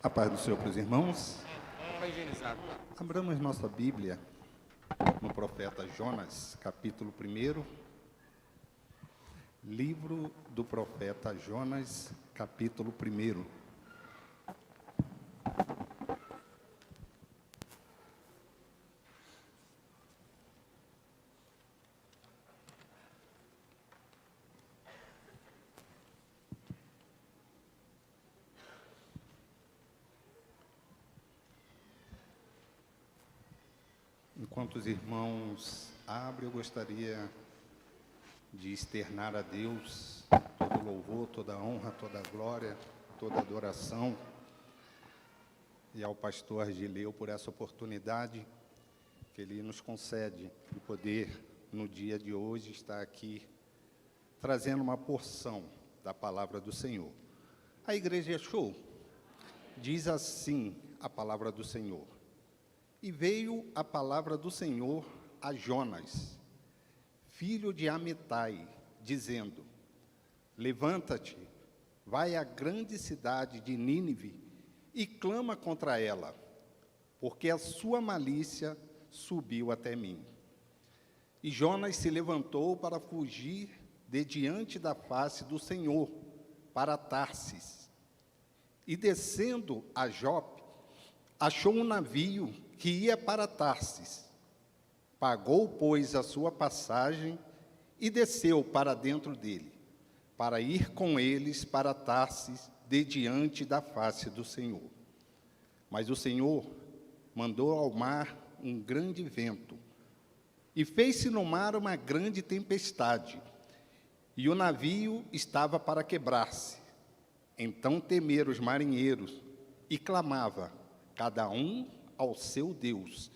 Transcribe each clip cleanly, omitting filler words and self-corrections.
A paz do Senhor para os irmãos. Vai higienizado. Abramos nossa Bíblia no profeta Jonas, capítulo 1. Livro do profeta Jonas, capítulo 1. Enquanto os irmãos abrem, eu gostaria de externar a Deus todo louvor, toda honra, toda glória, toda adoração, e ao pastor Argileu por essa oportunidade que ele nos concede de poder, no dia de hoje, estar aqui trazendo uma porção da palavra do Senhor. A igreja é show. Diz assim a palavra do Senhor. E veio a palavra do Senhor a Jonas, filho de Amitai, dizendo: Levanta-te, vai à grande cidade de Nínive e clama contra ela, porque a sua malícia subiu até mim. E Jonas se levantou para fugir de diante da face do Senhor, para Tarsis. E descendo a Jope, achou um navio que ia para Tarsis. Pagou, pois, a sua passagem e desceu para dentro dele, para ir com eles para Tarsis, de diante da face do Senhor. Mas o Senhor mandou ao mar um grande vento, e fez-se no mar uma grande tempestade, e o navio estava para quebrar-se. Então temeram os marinheiros, e clamava, cada um ao seu Deus,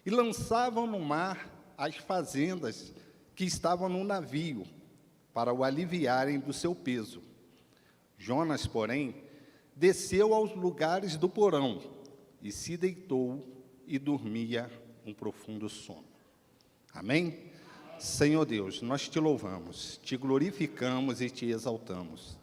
e lançavam no mar as fazendas que estavam no navio, para o aliviarem do seu peso. Jonas, porém, desceu aos lugares do porão, e se deitou e dormia um profundo sono. Amém? Senhor Deus, nós te louvamos, te glorificamos e te exaltamos.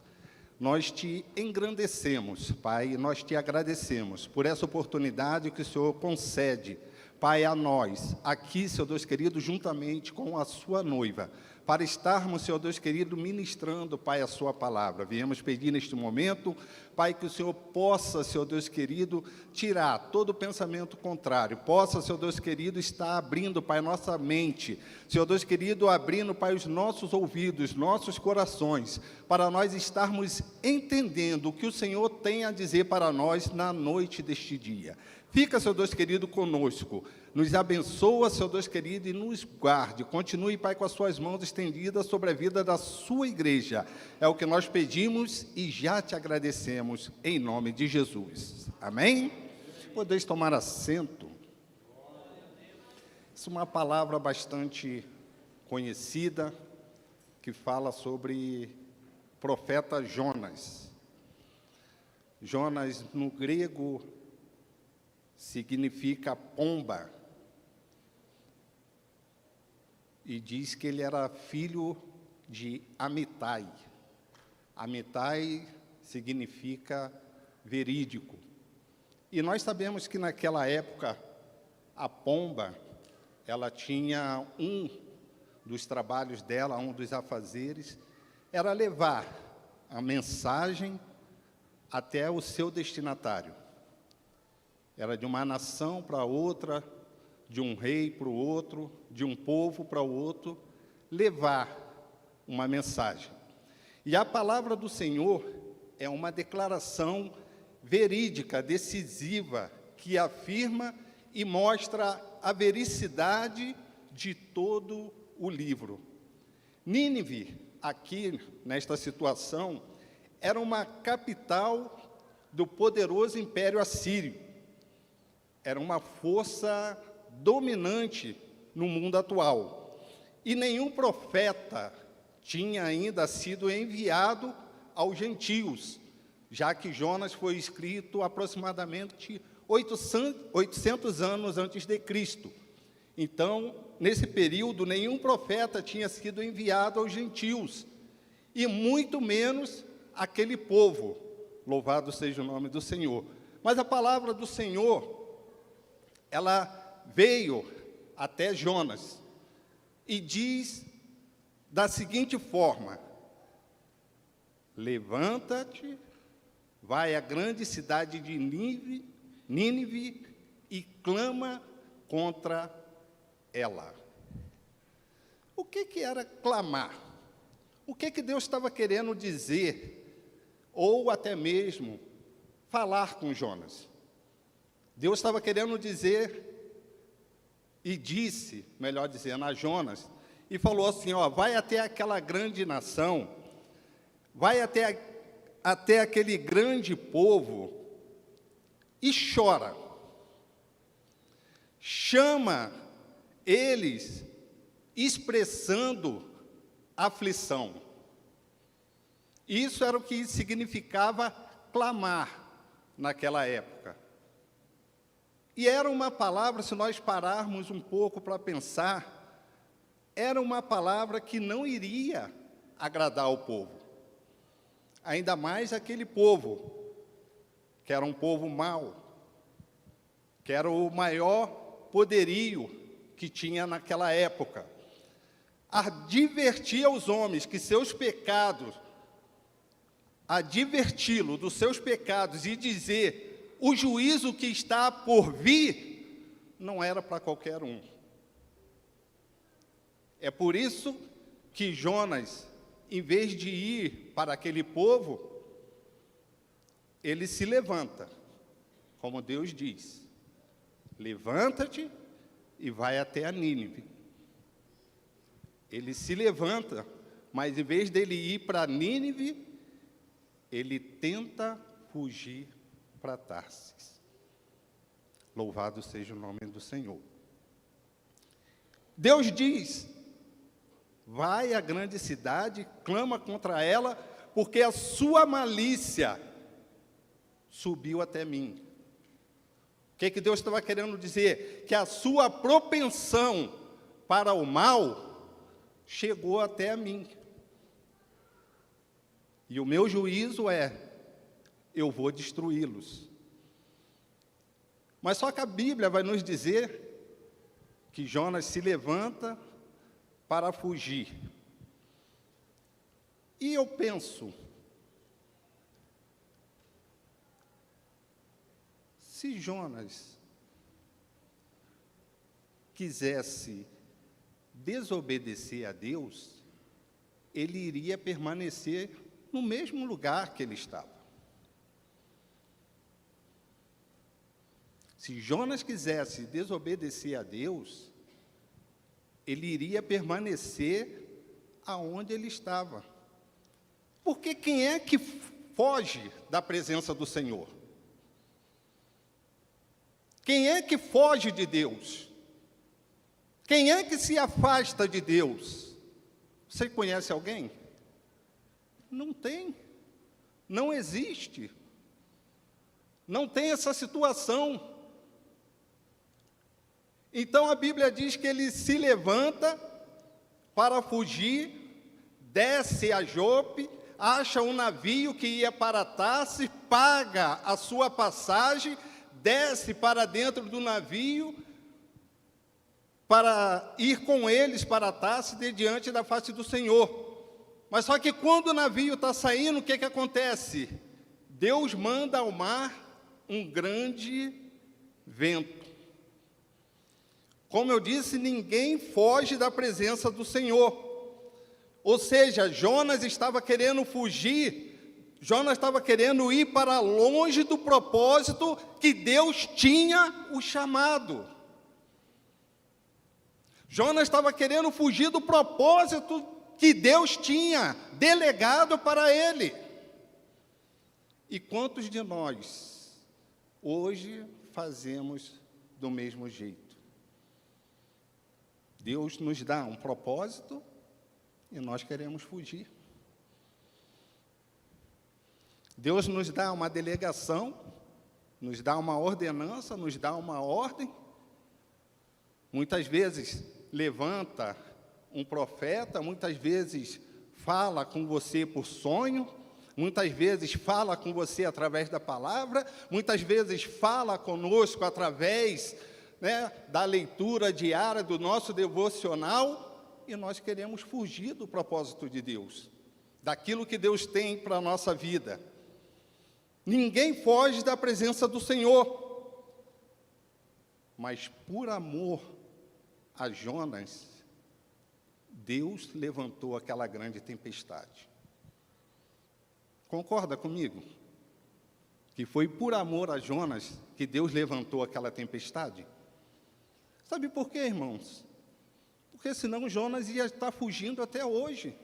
Nós te engrandecemos, Pai, e nós te agradecemos por essa oportunidade que o Senhor concede, Pai, a nós, aqui, Senhor Deus querido, juntamente com a sua noiva, para estarmos, Senhor Deus querido, ministrando, Pai, a sua palavra. Viemos pedir neste momento, Pai, que o Senhor possa, Senhor Deus querido, tirar todo o pensamento contrário, possa, Senhor Deus querido, estar abrindo, Pai, nossa mente, Senhor Deus querido, abrindo, Pai, os nossos ouvidos, nossos corações, para nós estarmos entendendo o que o Senhor tem a dizer para nós na noite deste dia. Fica, Senhor Deus querido, conosco, nos abençoa, Senhor Deus querido, e nos guarde. Continue, Pai, com as suas mãos estendidas sobre a vida da sua igreja. É o que nós pedimos e já te agradecemos, em nome de Jesus. Amém? Podeis tomar assento. Isso é uma palavra bastante conhecida, que fala sobre o profeta Jonas. Jonas, no grego, significa pomba, e diz que ele era filho de Amitai. Amitai significa verídico. E nós sabemos que naquela época, a pomba, ela tinha um dos trabalhos dela, um dos afazeres, era levar a mensagem até o seu destinatário. Era de uma nação para outra, de um rei para o outro, de um povo para o outro, levar uma mensagem. E a palavra do Senhor é uma declaração verídica, decisiva, que afirma e mostra a vericidade de todo o livro. Nínive, aqui nesta situação, era uma capital do poderoso Império Assírio. Era uma força dominante no mundo atual. E nenhum profeta tinha ainda sido enviado aos gentios, já que Jonas foi escrito aproximadamente 800 anos antes de Cristo. Então, nesse período, nenhum profeta tinha sido enviado aos gentios, e muito menos aquele povo, louvado seja o nome do Senhor. Mas a palavra do Senhor, ela veio até Jonas e diz da seguinte forma: levanta-te, vai à grande cidade de Nínive e clama contra ela. O que era clamar? O que Deus estava querendo dizer, ou até mesmo falar com Jonas? Deus estava querendo dizer, e disse, melhor dizendo, a Jonas, e falou assim, vai até aquela grande nação, vai até aquele grande povo e chora. Chama eles expressando aflição. Isso era o que significava clamar naquela época. E era uma palavra, se nós pararmos um pouco para pensar, era uma palavra que não iria agradar ao povo. Ainda mais aquele povo, que era um povo mau, que era o maior poderio que tinha naquela época. Advertir aos homens que seus pecados, adverti-lo dos seus pecados e dizer o juízo que está por vir, não era para qualquer um. É por isso que Jonas, em vez de ir para aquele povo, ele se levanta, como Deus diz, levanta-te e vai até a Nínive. Ele se levanta, mas em vez dele ir para Nínive, ele tenta fugir para Tarsis. Louvado seja o nome do Senhor. Deus diz, vai à grande cidade, clama contra ela, porque a sua malícia subiu até mim. O que Deus estava querendo dizer? Que a sua propensão para o mal chegou até a mim. E o meu juízo é, eu vou destruí-los. Mas só que a Bíblia vai nos dizer que Jonas se levanta para fugir. E eu penso, se Jonas quisesse desobedecer a Deus, ele iria permanecer no mesmo lugar que ele estava. Se Jonas quisesse desobedecer a Deus, ele iria permanecer aonde ele estava. Porque quem é que foge da presença do Senhor? Quem é que foge de Deus? Quem é que se afasta de Deus? Você conhece alguém? Não tem. Não existe. Não tem essa situação. Então a Bíblia diz que ele se levanta para fugir, desce a Jope, acha um navio que ia para Tarsis, paga a sua passagem, desce para dentro do navio, para ir com eles para Tarsis, diante da face do Senhor. Mas só que quando o navio está saindo, o que acontece? Deus manda ao mar um grande vento. Como eu disse, ninguém foge da presença do Senhor. Ou seja, Jonas estava querendo fugir, Jonas estava querendo ir para longe do propósito que Deus tinha o chamado. Jonas estava querendo fugir do propósito que Deus tinha delegado para ele. E quantos de nós hoje fazemos do mesmo jeito? Deus nos dá um propósito e nós queremos fugir. Deus nos dá uma delegação, nos dá uma ordenança, nos dá uma ordem. Muitas vezes levanta um profeta, muitas vezes fala com você por sonho, Muitas vezes fala com você através da palavra, muitas vezes fala conosco através, né, da leitura diária do nosso devocional, e nós queremos fugir do propósito de Deus, daquilo que Deus tem para a nossa vida. Ninguém foge da presença do Senhor, mas por amor a Jonas, Deus levantou aquela grande tempestade. Concorda comigo? Que foi por amor a Jonas que Deus levantou aquela tempestade? Sabe por quê, irmãos? Porque senão Jonas ia estar fugindo até hoje.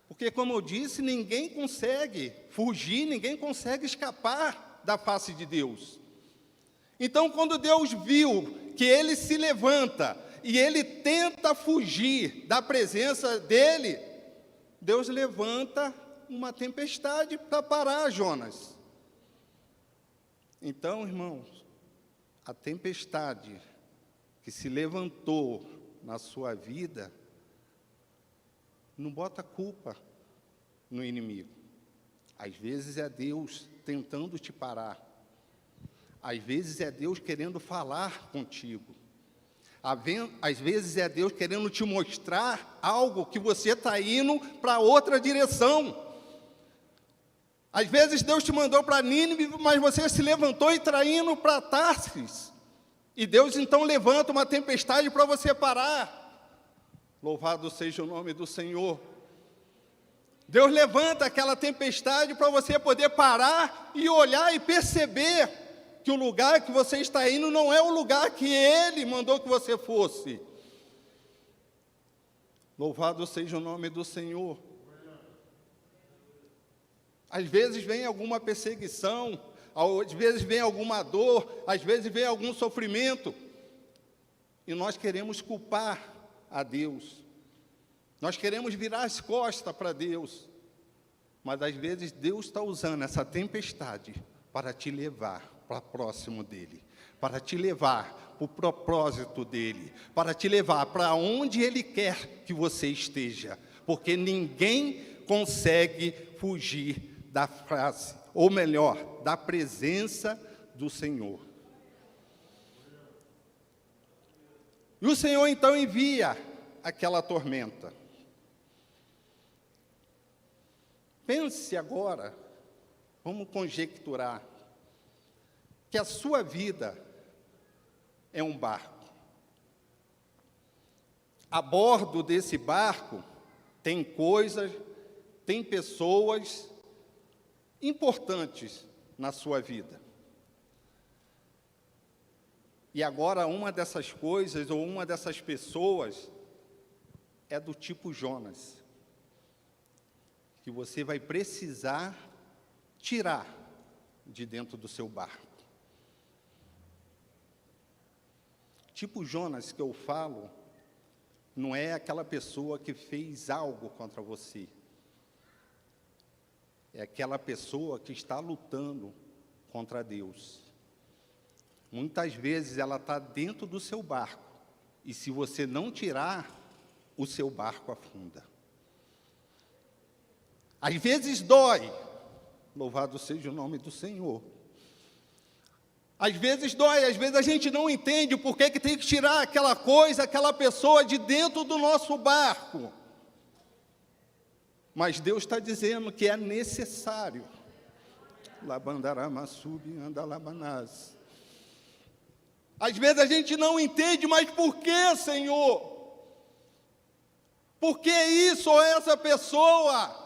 Porque, como eu disse, ninguém consegue fugir, ninguém consegue escapar da face de Deus. Então, quando Deus viu que ele se levanta e ele tenta fugir da presença dele, Deus levanta uma tempestade para parar Jonas. Então, irmãos, a tempestade que se levantou na sua vida, não bota culpa no inimigo. Às vezes é Deus tentando te parar. Às vezes é Deus querendo falar contigo. Às vezes é Deus querendo te mostrar algo que você está indo para outra direção. Às vezes Deus te mandou para Nínive, mas você se levantou e está indo para Tarsis. E Deus então levanta uma tempestade para você parar. Louvado seja o nome do Senhor. Deus levanta aquela tempestade para você poder parar e olhar e perceber que o lugar que você está indo não é o lugar que Ele mandou que você fosse. Louvado seja o nome do Senhor. Às vezes vem alguma perseguição, às vezes vem alguma dor, às vezes vem algum sofrimento, e nós queremos culpar a Deus. Nós queremos virar as costas para Deus, mas às vezes Deus está usando essa tempestade para te levar para próximo dEle, para te levar para o propósito dEle, para te levar para onde Ele quer que você esteja, porque ninguém consegue fugir da face, ou melhor, da presença do Senhor. E o Senhor então envia aquela tormenta. Pense agora, vamos conjecturar, que a sua vida é um barco. A bordo desse barco tem coisas, tem pessoas importantes na sua vida. E agora uma dessas coisas ou uma dessas pessoas é do tipo Jonas, que você vai precisar tirar de dentro do seu barco. Tipo Jonas que eu falo, não é aquela pessoa que fez algo contra você. É aquela pessoa que está lutando contra Deus. Muitas vezes ela está dentro do seu barco, e se você não tirar, o seu barco afunda. Às vezes dói, louvado seja o nome do Senhor. Às vezes dói, às vezes a gente não entende por que tem que tirar aquela coisa, aquela pessoa de dentro do nosso barco. Mas Deus está dizendo que é necessário. Às vezes a gente não entende, mas por que, Senhor? Por que isso ou essa pessoa?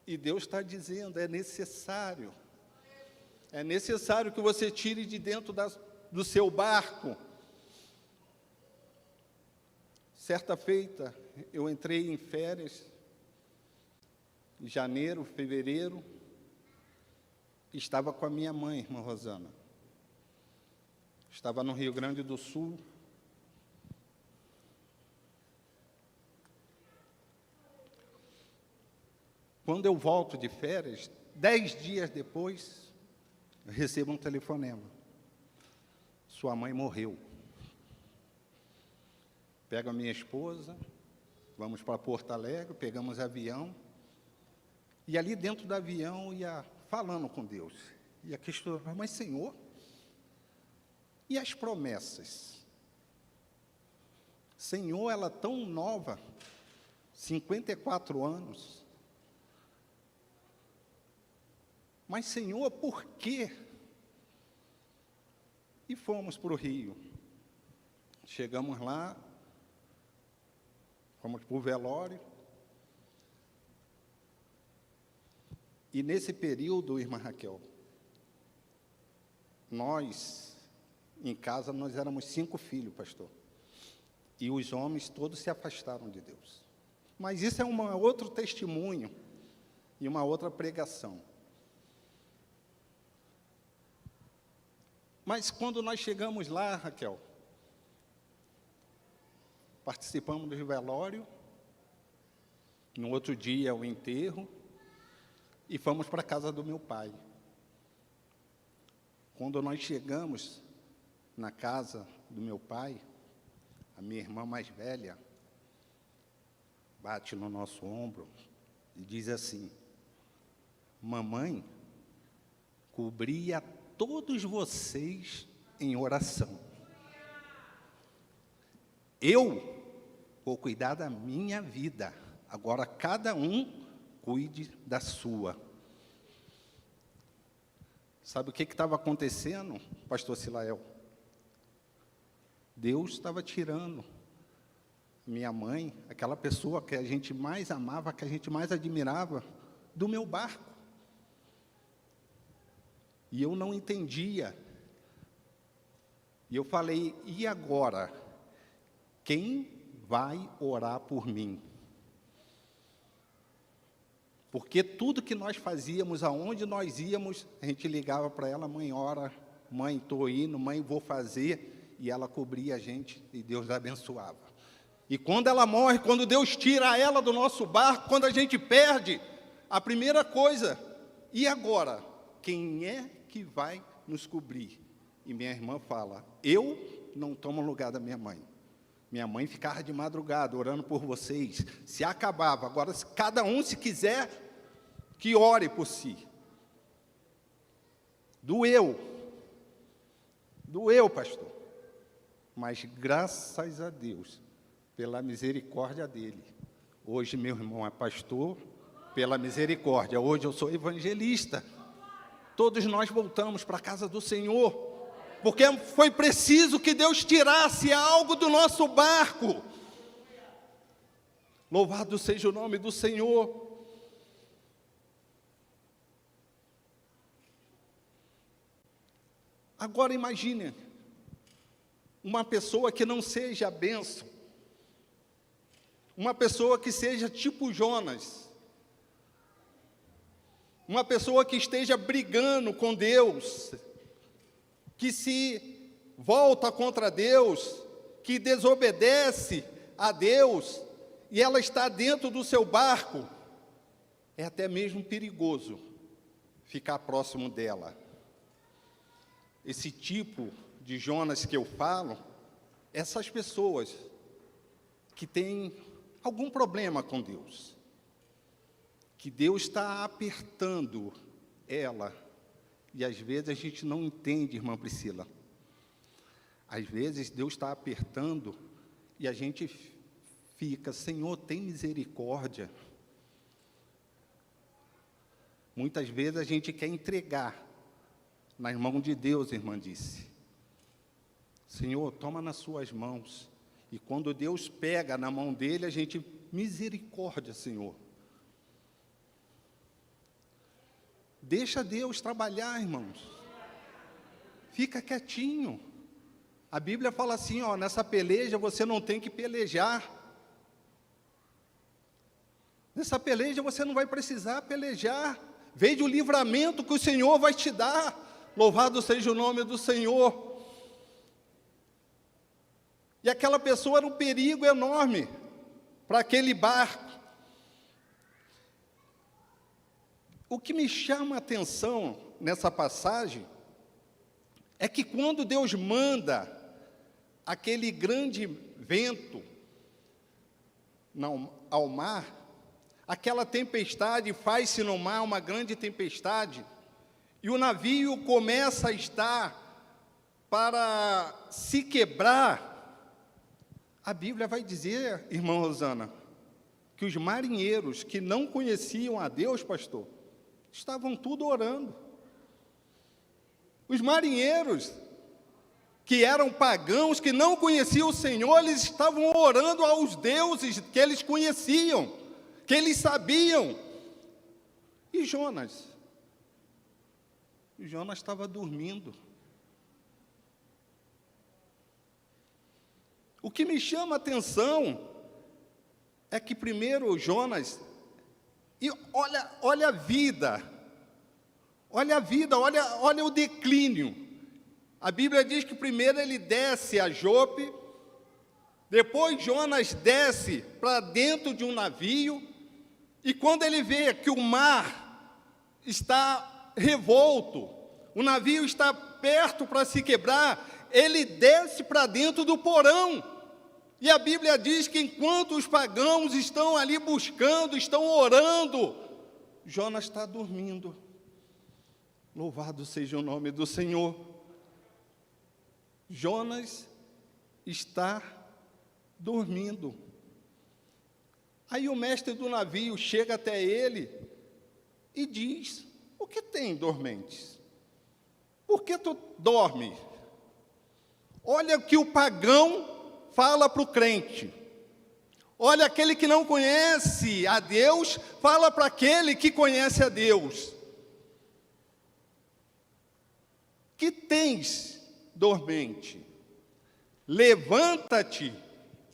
E Deus está dizendo, é necessário. É necessário que você tire de dentro do seu barco. Certa feita, eu entrei em férias, em janeiro, fevereiro, estava com a minha mãe, irmã Rosana. Estava no Rio Grande do Sul. Quando eu volto de férias, 10 dias depois, eu recebo um telefonema. Sua mãe morreu. Pego a minha esposa, vamos para Porto Alegre, pegamos avião E ali dentro do avião ia falando com Deus. Ia questionando, mas Senhor, e as promessas? Senhor, ela tão nova, 54 anos. Mas Senhor, por quê? E fomos para o Rio. Chegamos lá, fomos para o velório. E nesse período, irmã Raquel, nós, em casa, nós éramos 5 filhos, pastor. E os homens todos se afastaram de Deus. Mas isso é outro testemunho e uma outra pregação. Mas quando nós chegamos lá, Raquel, participamos do velório, no outro dia o enterro, e fomos para a casa do meu pai. Quando nós chegamos na casa do meu pai, a minha irmã mais velha bate no nosso ombro e diz assim: mamãe cobria todos vocês em oração. Eu vou cuidar da minha vida, agora cada um cuide da sua. Sabe o que estava acontecendo, pastor Silael? Deus estava tirando minha mãe, aquela pessoa que a gente mais amava, que a gente mais admirava, do meu barco. E eu não entendia. E eu falei, e agora? Quem vai orar por mim? Porque tudo que nós fazíamos, aonde nós íamos, a gente ligava para ela, mãe, ora, mãe, estou indo, mãe, vou fazer. E ela cobria a gente e Deus a abençoava. E quando ela morre, quando Deus tira ela do nosso barco, quando a gente perde, a primeira coisa, e agora? Quem é que vai nos cobrir? E minha irmã fala, eu não tomo lugar da minha mãe. Minha mãe ficava de madrugada orando por vocês. Se acabava. Agora, cada um, se quiser, que ore por si. Doeu, pastor. Mas, graças a Deus, pela misericórdia dele. Hoje, meu irmão é pastor, pela misericórdia. Hoje, eu sou evangelista. Todos nós voltamos para a casa do Senhor, porque foi preciso que Deus tirasse algo do nosso barco. Louvado seja o nome do Senhor. Agora imagine, uma pessoa que não seja bênção, uma pessoa que seja tipo Jonas, uma pessoa que esteja brigando com Deus, que se volta contra Deus, que desobedece a Deus, e ela está dentro do seu barco, é até mesmo perigoso ficar próximo dela. Esse tipo de Jonas que eu falo, essas pessoas que têm algum problema com Deus, que Deus está apertando ela, e às vezes a gente não entende, irmã Priscila. Às vezes Deus está apertando e a gente fica, Senhor, tem misericórdia. Muitas vezes a gente quer entregar nas mãos de Deus, irmã disse. Senhor, toma nas suas mãos. E quando Deus pega na mão dele, a gente, misericórdia, Senhor. Deixa Deus trabalhar, irmãos. Fica quietinho. A Bíblia fala assim, ó, nessa peleja você não tem que pelejar. Nessa peleja você não vai precisar pelejar. Veja o livramento que o Senhor vai te dar. Louvado seja o nome do Senhor. E aquela pessoa era um perigo enorme para aquele barco. O que me chama a atenção nessa passagem é que quando Deus manda aquele grande vento ao mar, aquela tempestade faz-se no mar uma grande tempestade, e o navio começa a estar para se quebrar. A Bíblia vai dizer, irmã Rosana, que os marinheiros que não conheciam a Deus, pastor, estavam tudo orando. Os marinheiros que eram pagãos, que não conheciam o Senhor, eles estavam orando aos deuses que eles conheciam, que eles sabiam. E Jonas? Jonas estava dormindo. O que me chama a atenção é que primeiro Jonas, e olha a vida, olha o declínio. A Bíblia diz que primeiro ele desce a Jope, depois Jonas desce para dentro de um navio, e quando ele vê que o mar está revolto, o navio está perto para se quebrar, ele desce para dentro do porão. E a Bíblia diz que enquanto os pagãos estão ali buscando, estão orando, Jonas está dormindo. Louvado seja o nome do Senhor. Jonas está dormindo. Aí o mestre do navio chega até ele e diz: o que tem, dormentes? Por que tu dorme? Olha o que o pagão fala para o crente. Olha, aquele que não conhece a Deus, fala para aquele que conhece a Deus. Que tens, dormente? Levanta-te,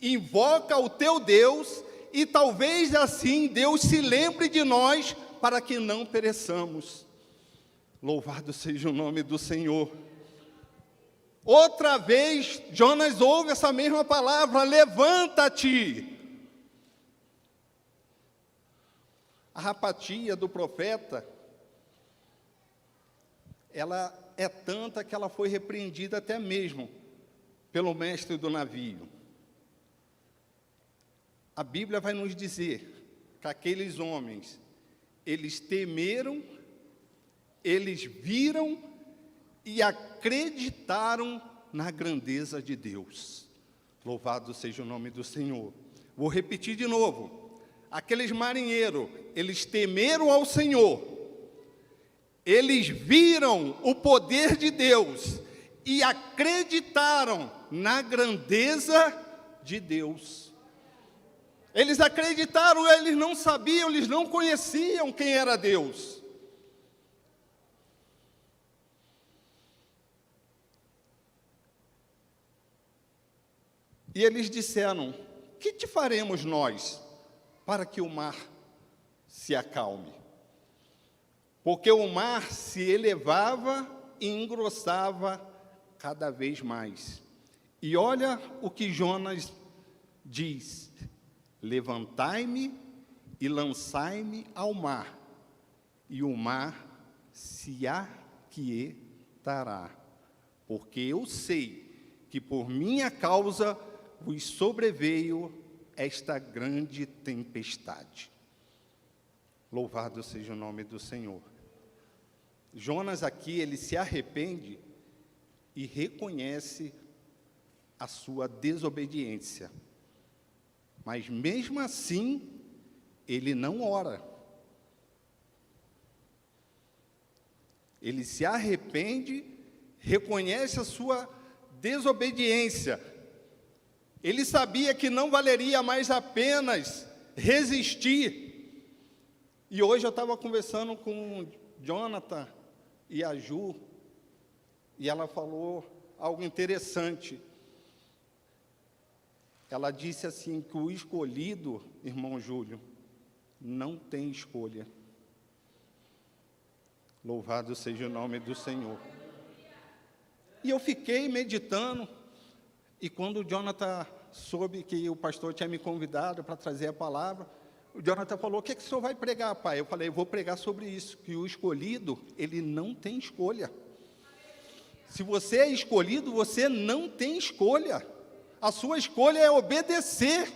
invoca o teu Deus, e talvez assim Deus se lembre de nós, para que não pereçamos. Louvado seja o nome do Senhor. Outra vez, Jonas ouve essa mesma palavra: levanta-te. A apatia do profeta, ela é tanta que ela foi repreendida até mesmo pelo mestre do navio. A Bíblia vai nos dizer que aqueles homens, eles temeram, eles viram e acreditaram na grandeza de Deus. Louvado seja o nome do Senhor. Vou repetir de novo. Aqueles marinheiros, eles temeram ao Senhor, eles viram o poder de Deus e acreditaram na grandeza de Deus. Eles acreditaram, eles não sabiam, eles não conheciam quem era Deus. E eles disseram: que te faremos nós para que o mar se acalme? Porque o mar se elevava e engrossava cada vez mais. E olha o que Jonas diz: levantai-me e lançai-me ao mar, e o mar se aquietará, porque eu sei que por minha causa vos sobreveio esta grande tempestade. Louvado seja o nome do Senhor. Jonas aqui, ele se arrepende e reconhece a sua desobediência. Mas mesmo assim, ele não ora. Ele se arrepende, reconhece a sua desobediência. Ele sabia que não valeria mais apenas resistir. E hoje eu estava conversando com o Jonathan e a Ju, e ela falou algo interessante. Ela disse assim, que o escolhido, irmão Júlio, não tem escolha. Louvado seja o nome do Senhor. E eu fiquei meditando, e quando o Jonathan soube que o pastor tinha me convidado para trazer a palavra, o Jonathan falou: o que o senhor vai pregar, pai? Eu falei: eu vou pregar sobre isso, que o escolhido, ele não tem escolha. Se você é escolhido, você não tem escolha. A sua escolha é obedecer.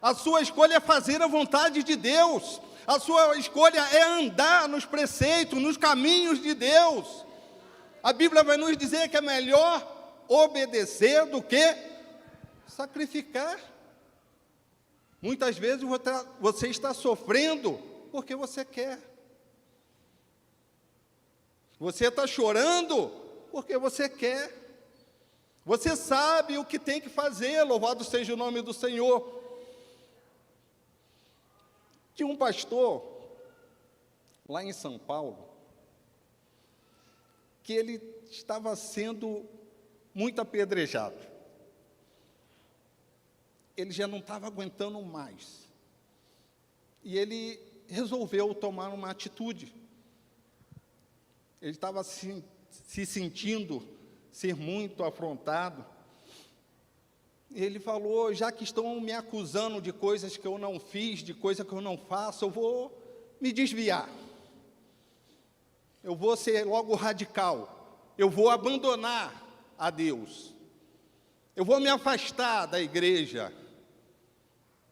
A sua escolha é fazer a vontade de Deus. A sua escolha é andar nos preceitos, nos caminhos de Deus. A Bíblia vai nos dizer que é melhor obedecer do que sacrificar. Muitas vezes você está sofrendo porque você quer. Você está chorando porque você quer. Você sabe o que tem que fazer, louvado seja o nome do Senhor. Tinha um pastor, lá em São Paulo, que ele estava sendo muito apedrejado. Ele já não estava aguentando mais. E ele resolveu tomar uma atitude. Ele estava se sentindo ser muito afrontado. Ele falou, já que estão me acusando de coisas que eu não fiz, de coisas que eu não faço, eu vou me desviar. Eu vou ser logo radical. Eu vou abandonar a Deus. Eu vou me afastar da igreja.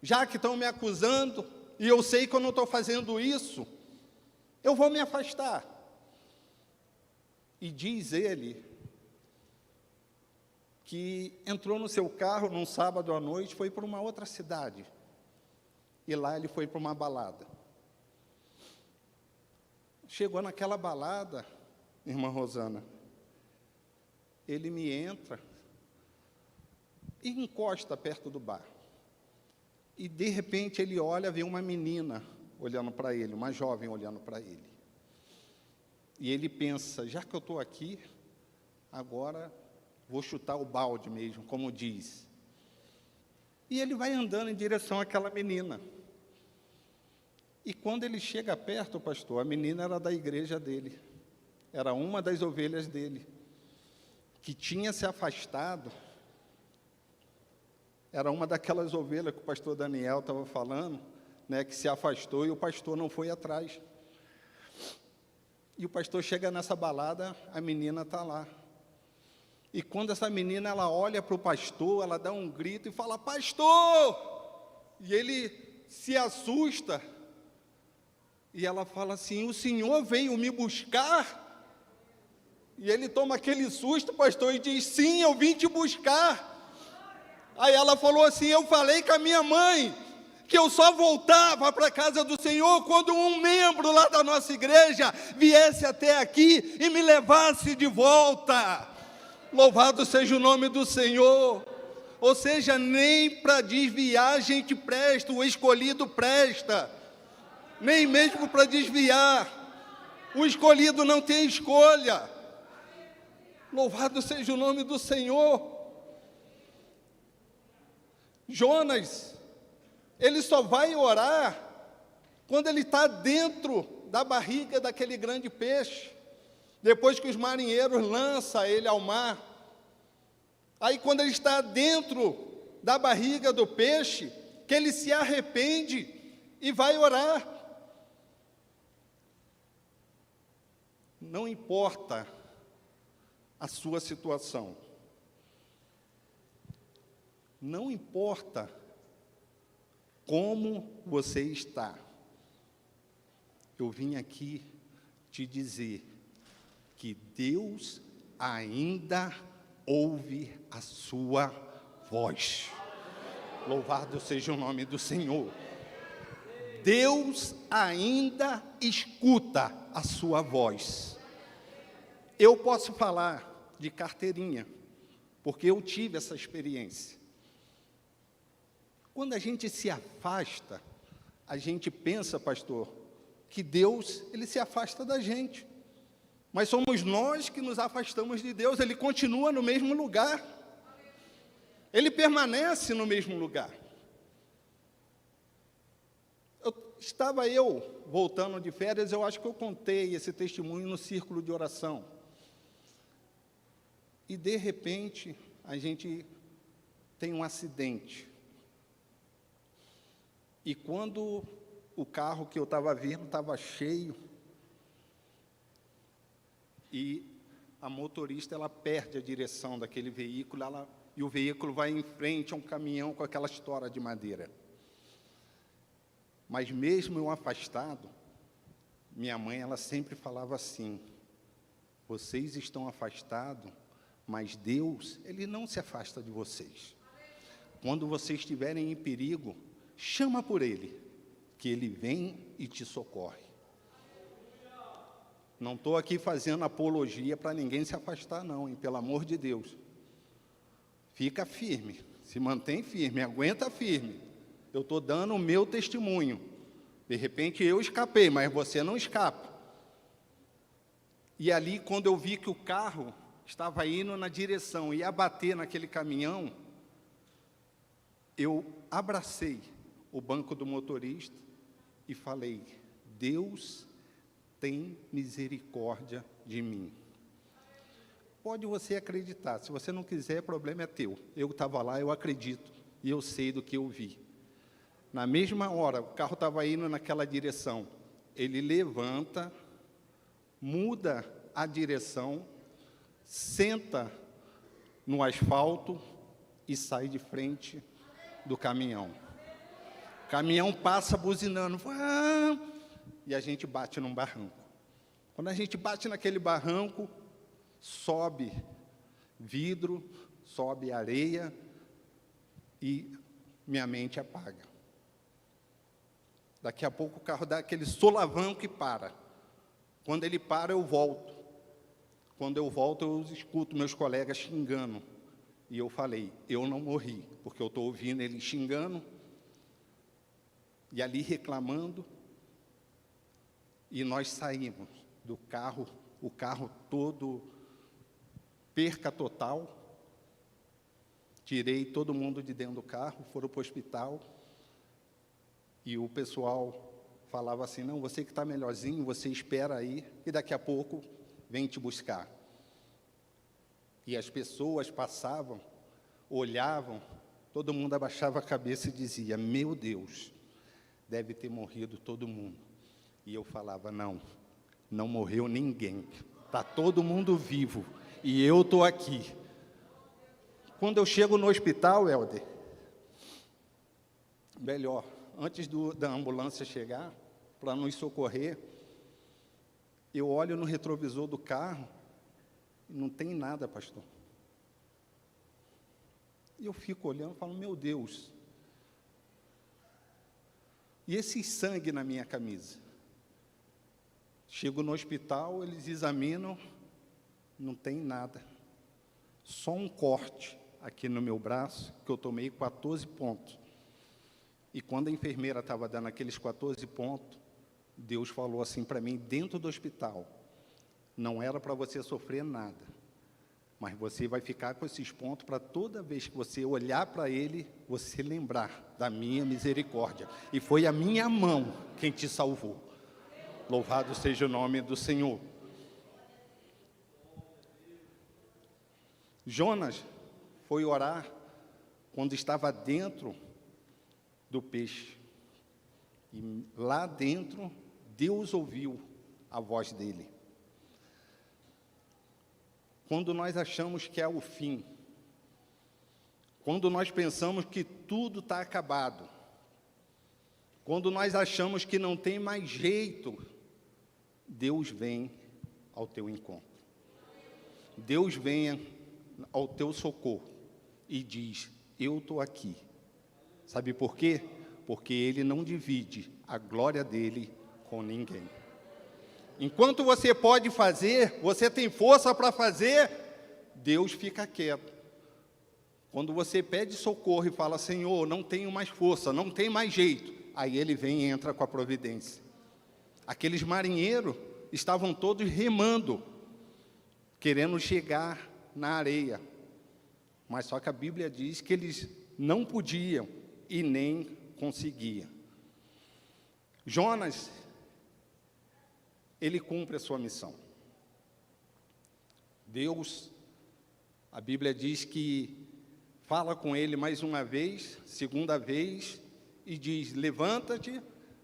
Já que estão me acusando, e eu sei que eu não estou fazendo isso, eu vou me afastar. E diz ele que entrou no seu carro num sábado à noite, foi para uma outra cidade. E lá ele foi para uma balada. Chegou naquela balada, irmã Rosana, ele me entra e encosta perto do bar. E, de repente, ele olha, vê uma menina olhando para ele, uma jovem olhando para ele. E ele pensa, já que eu estou aqui, agora vou chutar o balde mesmo, como diz. E ele vai andando em direção àquela menina. E quando ele chega perto, pastor, a menina era da igreja dele. Era uma das ovelhas dele, que tinha se afastado. Era uma daquelas ovelhas que o pastor Daniel estava falando, né, que se afastou e o pastor não foi atrás. E o pastor chega nessa balada, a menina está lá. E quando essa menina ela olha para o pastor, ela dá um grito e fala, pastor! E ele se assusta. E ela fala assim, o senhor veio me buscar? E ele toma aquele susto, pastor, e diz, sim, eu vim te buscar. Aí ela falou assim, eu falei com a minha mãe, que eu só voltava para a casa do Senhor quando um membro lá da nossa igreja viesse até aqui e me levasse de volta. Louvado seja o nome do Senhor. Ou seja, nem para desviar a gente presta, o escolhido presta. Nem mesmo para desviar. O escolhido não tem escolha. Louvado seja o nome do Senhor. Jonas, ele só vai orar quando ele está dentro da barriga daquele grande peixe. Depois que os marinheiros lançam ele ao mar. Aí quando ele está dentro da barriga do peixe, que ele se arrepende e vai orar. Não importa a sua situação. Não importa como você está. Eu vim aqui te dizer que Deus ainda ouve a sua voz. Louvado seja o nome do Senhor. Deus ainda escuta a sua voz. Eu posso falar de carteirinha, porque eu tive essa experiência. Quando a gente se afasta, a gente pensa, pastor, que Deus, ele se afasta da gente. Mas somos nós que nos afastamos de Deus, ele continua no mesmo lugar. Ele permanece no mesmo lugar. Estava eu voltando de férias, eu acho que eu contei esse testemunho no círculo de oração. E, de repente, a gente tem um acidente. E quando o carro que eu estava vindo estava cheio, e a motorista ela perde a direção daquele veículo, e o veículo vai em frente a um caminhão com aquela estora de madeira. Mas mesmo eu afastado, minha mãe, ela sempre falava assim: vocês estão afastados, mas Deus, Ele não se afasta de vocês. Quando vocês estiverem em perigo, chama por Ele, que Ele vem e te socorre. Não estou aqui fazendo apologia para ninguém se afastar, não, hein? Pelo amor de Deus. Fica firme, se mantém firme, aguenta firme. Eu estou dando o meu testemunho. De repente eu escapei, mas você não escapa. E ali, quando eu vi que o carro estava indo na direção, ia bater naquele caminhão, eu abracei o banco do motorista e falei: Deus tem misericórdia de mim. Pode você acreditar, se você não quiser, o problema é teu. Eu estava lá, eu acredito, e eu sei do que eu vi. Na mesma hora, o carro estava indo naquela direção, ele levanta, muda a direção, senta no asfalto e sai de frente do caminhão. O caminhão passa buzinando, e a gente bate num barranco. Quando a gente bate naquele barranco, sobe vidro, sobe areia e minha mente apaga. Daqui a pouco o carro dá aquele solavanco e para. Quando ele para, eu volto. Quando eu volto, eu escuto meus colegas xingando. E eu falei: eu não morri, porque eu estou ouvindo ele xingando e ali reclamando. E nós saímos do carro, o carro todo, perca total. Tirei todo mundo de dentro do carro, foram para o hospital. E o pessoal falava assim: não, você que está melhorzinho, você espera aí, e daqui a pouco vem te buscar. E as pessoas passavam, olhavam, todo mundo abaixava a cabeça e dizia: meu Deus, deve ter morrido todo mundo. E eu falava: não, não morreu ninguém, está todo mundo vivo, e eu estou aqui. Quando eu chego no hospital, Helder, melhor, antes da ambulância chegar, para nos socorrer, eu olho no retrovisor do carro, e não tem nada, pastor. E eu fico olhando e falo: meu Deus. E esse sangue na minha camisa? Chego no hospital, eles examinam, não tem nada. Só um corte aqui no meu braço, que eu tomei 14 pontos. E quando a enfermeira estava dando aqueles 14 pontos, Deus falou assim para mim, dentro do hospital: não era para você sofrer nada, mas você vai ficar com esses pontos para toda vez que você olhar para Ele, você lembrar da minha misericórdia. E foi a minha mão quem te salvou. Louvado seja o nome do Senhor. Jonas foi orar quando estava dentro do peixe. E lá dentro, Deus ouviu a voz dele. Quando nós achamos que é o fim, quando nós pensamos que tudo está acabado, quando nós achamos que não tem mais jeito, Deus vem ao teu encontro. Deus vem ao teu socorro e diz: eu estou aqui. Sabe por quê? Porque Ele não divide a glória dEle com ninguém. Enquanto você pode fazer, você tem força para fazer, Deus fica quieto. Quando você pede socorro e fala: Senhor, não tenho mais força, não tem mais jeito, aí Ele vem e entra com a providência. Aqueles marinheiros estavam todos remando, querendo chegar na areia. Mas só que a Bíblia diz que eles não podiam e nem conseguiam. Jonas, ele cumpre a sua missão. Deus, a Bíblia diz que fala com ele mais uma vez, segunda vez, e diz: levanta-te,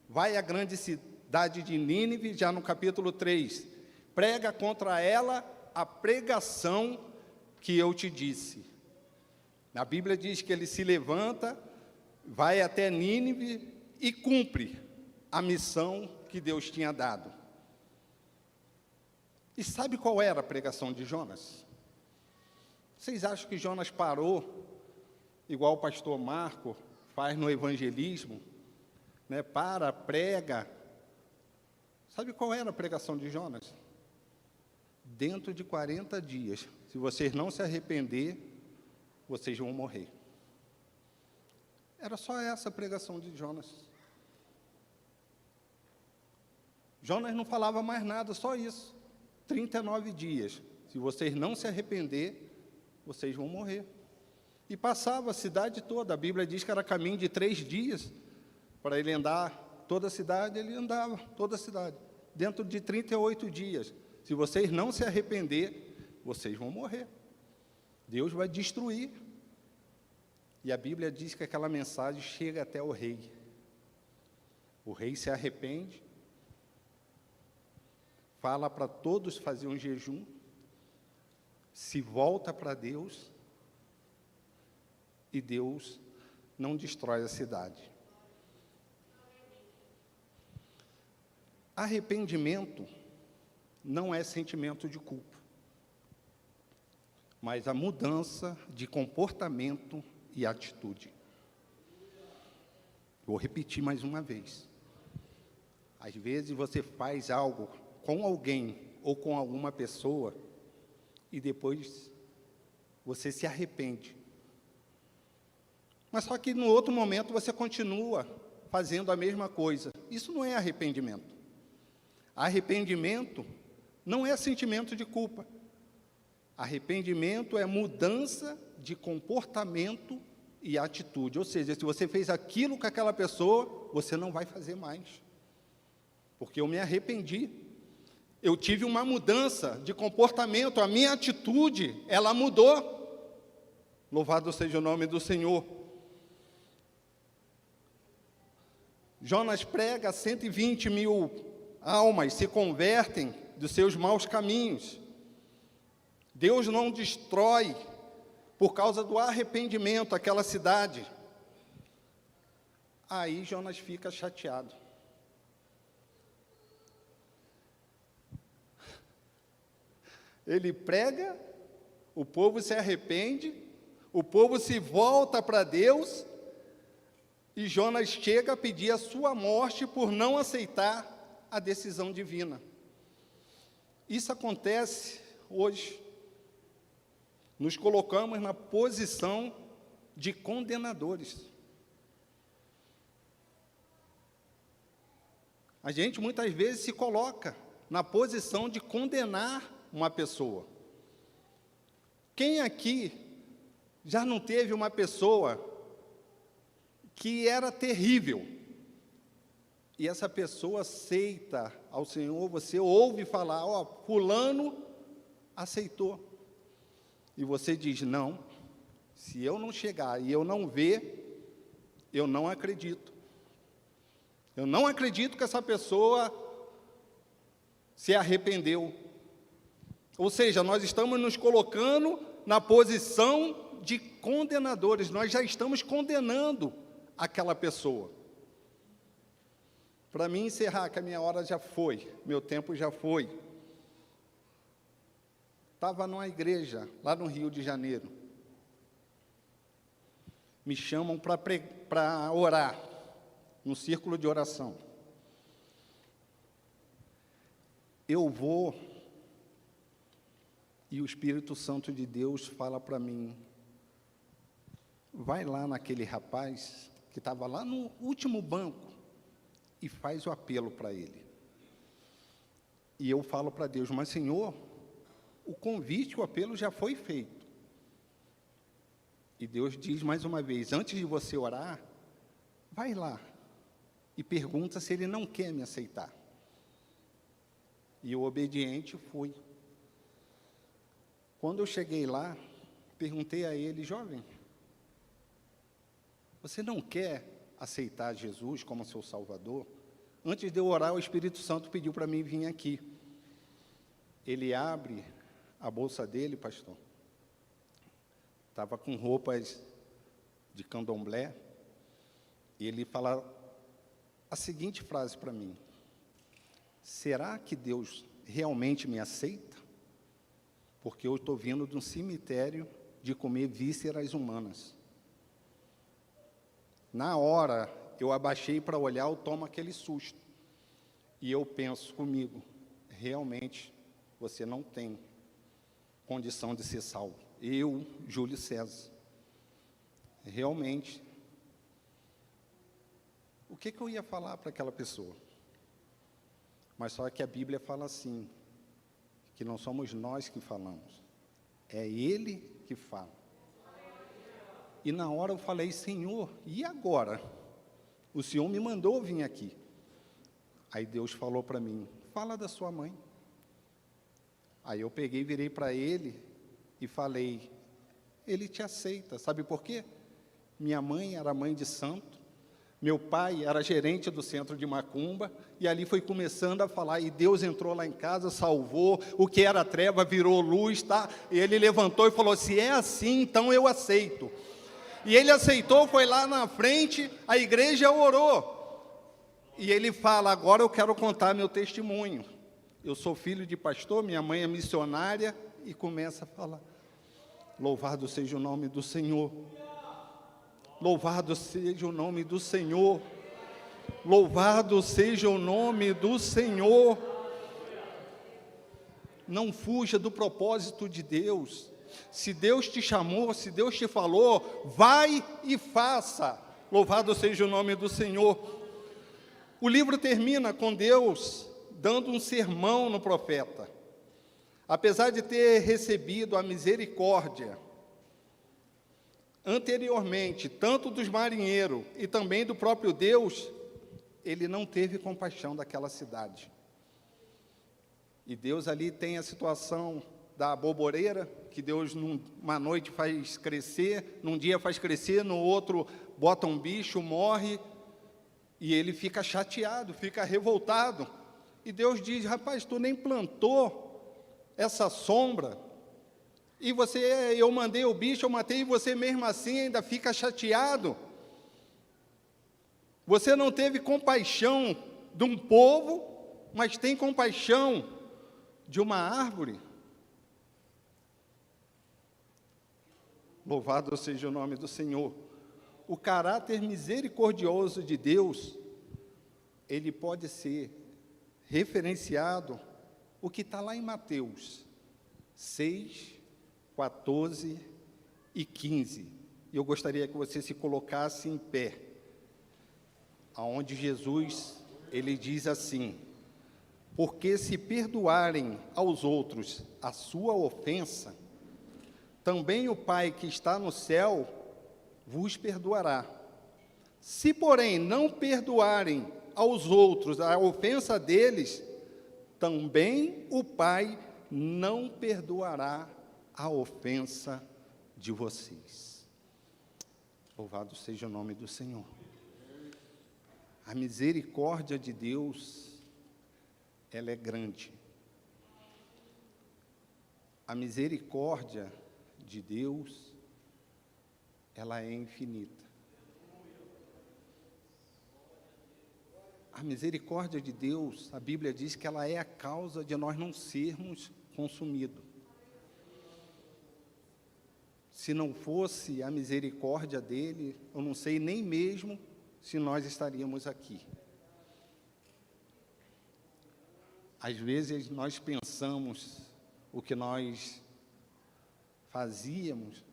vai à grande cidade de Nínive, já no capítulo 3, prega contra ela a pregação que eu te disse. A Bíblia diz que ele se levanta, vai até Nínive e cumpre a missão que Deus tinha dado. E sabe qual era a pregação de Jonas? Vocês acham que Jonas parou, igual o pastor Marco faz no evangelismo, né? Prega. Sabe qual era a pregação de Jonas? Dentro de 40 dias, se vocês não se arrepender, vocês vão morrer. Era só essa a pregação de Jonas. Jonas não falava mais nada, só isso. 39 dias. Se vocês não se arrepender, vocês vão morrer. E passava a cidade toda. A Bíblia diz que era caminho de 3 dias. Para ele andar toda a cidade, ele andava toda a cidade. Dentro de 38 dias. Se vocês não se arrepender, vocês vão morrer. Deus vai destruir. E a Bíblia diz que aquela mensagem chega até o rei. O rei se arrepende, fala para todos fazer um jejum, se volta para Deus, e Deus não destrói a cidade. Arrependimento não é sentimento de culpa, mas a mudança de comportamento e atitude. Vou repetir mais uma vez. Às vezes você faz algo com alguém ou com alguma pessoa e depois você se arrepende. Mas só que no outro momento você continua fazendo a mesma coisa. Isso não é arrependimento. Arrependimento não é sentimento de culpa. Arrependimento é mudança de comportamento e atitude. Ou seja, se você fez aquilo com aquela pessoa, você não vai fazer mais. Porque eu me arrependi. Eu tive uma mudança de comportamento, a minha atitude, ela mudou. Louvado seja o nome do Senhor. Jonas prega, 120 mil almas se convertem dos seus maus caminhos. Deus não destrói, por causa do arrependimento, aquela cidade. Aí Jonas fica chateado. Ele prega, o povo se arrepende, o povo se volta para Deus, e Jonas chega a pedir a sua morte por não aceitar a decisão divina. Isso acontece hoje. Nos colocamos na posição de condenadores. A gente muitas vezes se coloca na posição de condenar uma pessoa. Quem aqui já não teve uma pessoa que era terrível, e essa pessoa aceita ao Senhor, você ouve falar, ó, fulano aceitou, e você diz, não, se eu não chegar e eu não ver, eu não acredito. Eu não acredito que essa pessoa se arrependeu. Ou seja, nós estamos nos colocando na posição de condenadores, nós já estamos condenando aquela pessoa. Para mim encerrar, que a minha hora já foi, meu tempo já foi. Estava numa igreja, lá no Rio de Janeiro. Me chamam para orar, no círculo de oração. Eu vou, e o Espírito Santo de Deus fala para mim, vai lá naquele rapaz que estava lá no último banco e faz o apelo para ele. E eu falo para Deus, mas Senhor, o convite, o apelo já foi feito. E Deus diz mais uma vez, antes de você orar, vai lá e pergunta se ele não quer me aceitar. E eu, obediente, fui. Quando eu cheguei lá, perguntei a ele, jovem, você não quer aceitar Jesus como seu Salvador? Antes de eu orar, o Espírito Santo pediu para mim vir aqui. Ele abre a bolsa dele, pastor. Estava com roupas de candomblé. E ele fala a seguinte frase para mim: será que Deus realmente me aceita? Porque eu estou vindo de um cemitério de comer vísceras humanas. Na hora, eu abaixei para olhar, eu tomo aquele susto. E eu penso comigo, realmente, você não tem condição de ser salvo. Eu, Júlio César, realmente, o que eu ia falar para aquela pessoa? Mas só que a Bíblia fala assim, que não somos nós que falamos, é Ele que fala. E na hora eu falei: Senhor, e agora? O Senhor me mandou vir aqui. Aí Deus falou para mim: fala da sua mãe. Aí eu peguei, virei para ele e falei: ele te aceita. Sabe por quê? Minha mãe era mãe de santo, meu pai era gerente do centro de macumba, e ali foi começando a falar, e Deus entrou lá em casa, salvou, o que era treva virou luz, tá? E ele levantou e falou: se é assim, então eu aceito. E ele aceitou, foi lá na frente, a igreja orou. E ele fala: agora eu quero contar meu testemunho. Eu sou filho de pastor, minha mãe é missionária, e começa a falar: louvado seja o nome do Senhor. Louvado seja o nome do Senhor. Louvado seja o nome do Senhor. Não fuja do propósito de Deus. Se Deus te chamou, se Deus te falou, vai e faça. Louvado seja o nome do Senhor. O livro termina com Deus dando um sermão no profeta. Apesar de ter recebido a misericórdia anteriormente, tanto dos marinheiros e também do próprio Deus, ele não teve compaixão daquela cidade. E Deus ali tem a situação da boboreira, que Deus numa noite faz crescer, num dia faz crescer, no outro bota um bicho, morre, e ele fica chateado, fica revoltado. E Deus diz: rapaz, tu nem plantou essa sombra, e eu mandei o bicho, eu matei, e você mesmo assim ainda fica chateado. Você não teve compaixão de um povo, mas tem compaixão de uma árvore. Louvado seja o nome do Senhor. O caráter misericordioso de Deus, ele pode ser referenciado, o que está lá em Mateus 6, 14 e 15. E eu gostaria que você se colocasse em pé, aonde Jesus, ele diz assim: porque se perdoarem aos outros a sua ofensa, também o Pai que está no céu vos perdoará. Se, porém, não perdoarem aos outros a ofensa deles, também o Pai não perdoará a ofensa de vocês. Louvado seja o nome do Senhor. A misericórdia de Deus, ela é grande. A misericórdia de Deus, ela é infinita. A misericórdia de Deus, a Bíblia diz que ela é a causa de nós não sermos consumidos. Se não fosse a misericórdia dele, eu não sei nem mesmo se nós estaríamos aqui. Às vezes nós pensamos o que nós fazíamos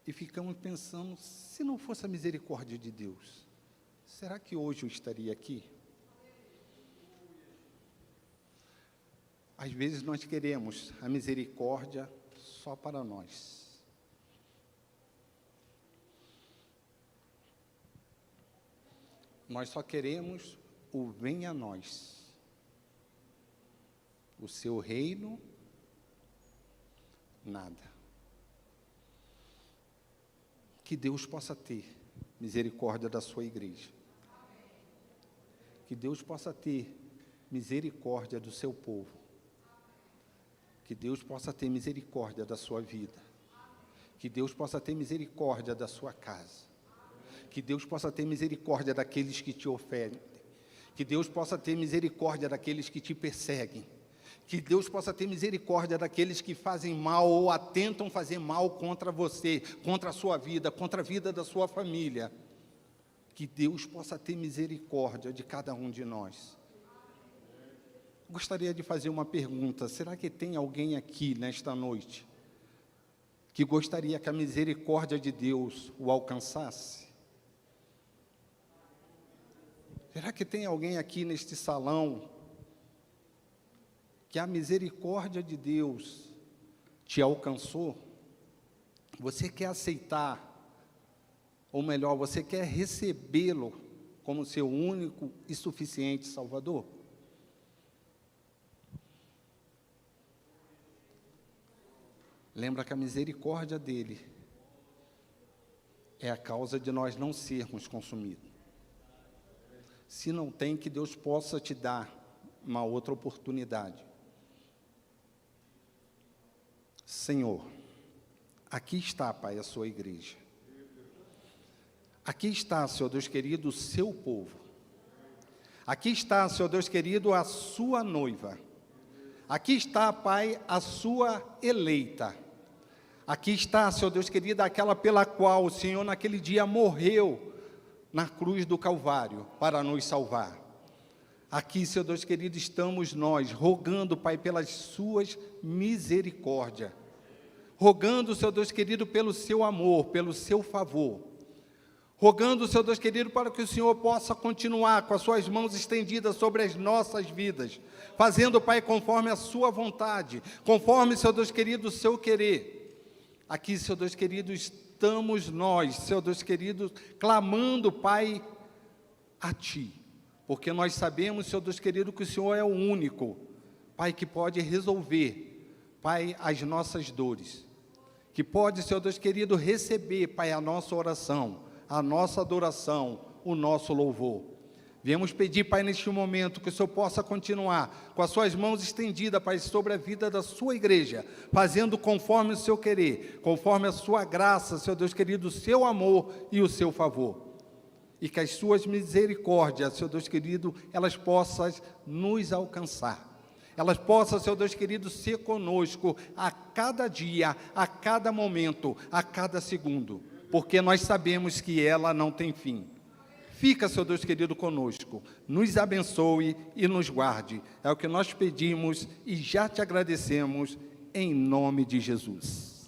e ficamos pensando: se não fosse a misericórdia de Deus, será que hoje eu estaria aqui? Às vezes nós queremos a misericórdia só para nós. Nós só queremos o venha a nós. O seu reino, nada. Que Deus possa ter misericórdia da sua igreja. Que Deus possa ter misericórdia do seu povo. Que Deus possa ter misericórdia da sua vida. Que Deus possa ter misericórdia da sua casa. Que Deus possa ter misericórdia daqueles que te ofendem. Que Deus possa ter misericórdia daqueles que te perseguem. Que Deus possa ter misericórdia daqueles que fazem mal ou atentam fazer mal contra você, contra a sua vida, contra a vida da sua família. Que Deus possa ter misericórdia de cada um de nós. Gostaria de fazer uma pergunta. Será que tem alguém aqui nesta noite que gostaria que a misericórdia de Deus o alcançasse? Será que tem alguém aqui neste salão que a misericórdia de Deus te alcançou? Você quer aceitar, ou melhor, você quer recebê-lo como seu único e suficiente Salvador? Lembra que a misericórdia dele é a causa de nós não sermos consumidos. Se não tem, que Deus possa te dar uma outra oportunidade. Senhor, aqui está, Pai, a sua igreja. Aqui está, Senhor Deus querido, o seu povo. Aqui está, Senhor Deus querido, a sua noiva. Aqui está, Pai, a sua eleita. Aqui está, Senhor Deus querido, aquela pela qual o Senhor naquele dia morreu na cruz do Calvário para nos salvar. Aqui, Senhor Deus querido, estamos nós rogando, Pai, pelas suas misericórdias. Rogando, Senhor Deus querido, pelo seu amor, pelo seu favor. Rogando, Senhor Deus querido, para que o Senhor possa continuar com as suas mãos estendidas sobre as nossas vidas, fazendo, Pai, conforme a sua vontade, conforme, Senhor Deus querido, o seu querer. Aqui, Senhor Deus querido, estamos nós, Senhor Deus querido, clamando, Pai, a Ti, porque nós sabemos, Senhor Deus querido, que o Senhor é o único, Pai, que pode resolver, Pai, as nossas dores, que pode, Senhor Deus querido, receber, Pai, a nossa oração, a nossa adoração, o nosso louvor. Viemos pedir, Pai, neste momento, que o Senhor possa continuar com as suas mãos estendidas, Pai, sobre a vida da sua igreja, fazendo conforme o seu querer, conforme a sua graça, Senhor Deus querido, o seu amor e o seu favor. E que as suas misericórdias, Senhor Deus querido, elas possam nos alcançar. Elas possam, Senhor Deus querido, ser conosco a cada dia, a cada momento, a cada segundo, porque nós sabemos que ela não tem fim. Fica, Senhor Deus querido, conosco, nos abençoe e nos guarde. É o que nós pedimos e já te agradecemos, em nome de Jesus.